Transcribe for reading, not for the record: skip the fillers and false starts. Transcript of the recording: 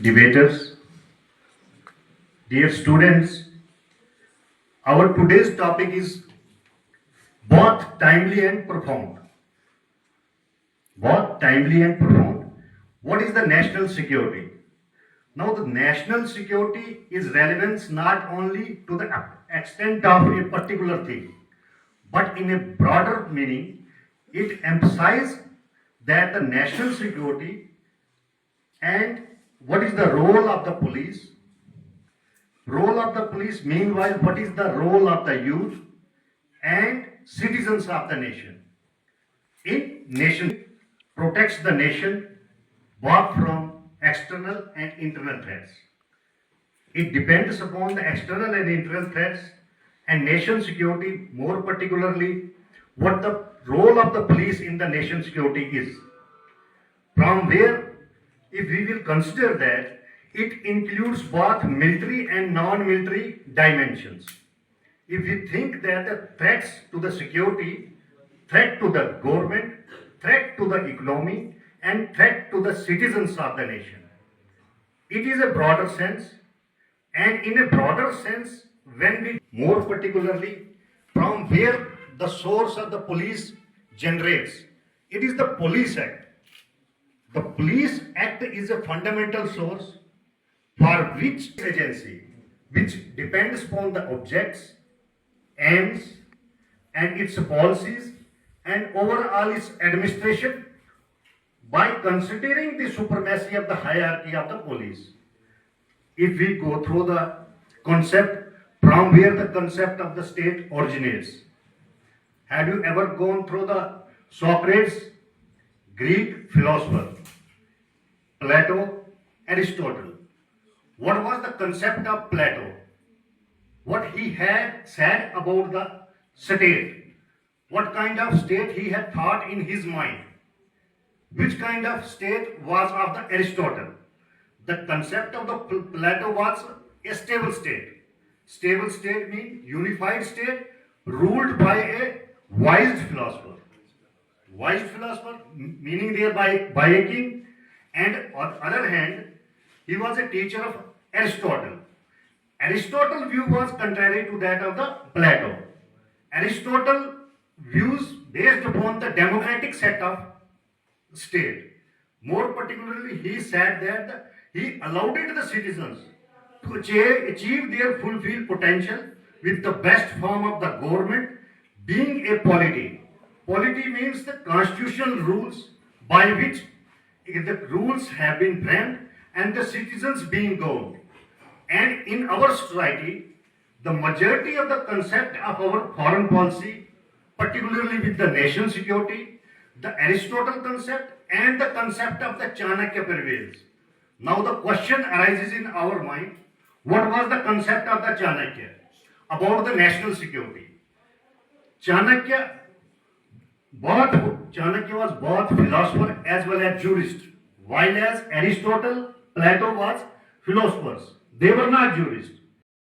debaters, dear students, our today's topic is both timely and profound. Both timely and profound. What is the national security? Now, the national security is relevance not only to the extent of a particular thing, but in a broader meaning, it emphasizes that the national security and what is the role of the police. Role of the police, meanwhile, what is the role of the youth and citizens of the nation? In nation protects the nation both from external and internal threats. It depends upon the external and internal threats and nation security, more particularly what the role of the police in the nation security is. From where, if we will consider that, it includes both military and non-military dimensions. If we think that the threats to the security, threat to the government, threat to the economy, and threat to the citizens of the nation, it is a broader sense, and in a broader sense, when we more particularly from where the source of the police generates, it is the Police Act. The Police Act is a fundamental source for which agency, which depends upon the objects, aims, and its policies, and overall its administration, by considering the supremacy of the hierarchy of the police. If we go through the concept from where the concept of the state originates, have you ever gone through the Socrates, Greek philosopher, Plato, Aristotle? What was the concept of Plato? What he had said about the state? What kind of state he had thought in his mind? Which kind of state was of the Aristotle? The concept of the Plato was a stable state. Stable state means unified state ruled by a wise philosopher. Wise philosopher meaning thereby by a king, and on the other hand, he was a teacher of Aristotle. Aristotle's view was contrary to that of the Plato. Aristotle views based upon the democratic set of state. More particularly, he said that he allowed the citizens to achieve their fulfilled potential with the best form of the government being a polity. Polity means the constitutional rules by which the rules have been framed and the citizens being governed. And in our society, the majority of the concept of our foreign policy, particularly with the nation security, the Aristotle concept and the concept of the Chanakya prevails. Now the question arises in our mind, what was the concept of the Chanakya about the national security? Chanakya was both philosopher as well as jurist, while as Aristotle, Plato was philosophers. They were not jurists.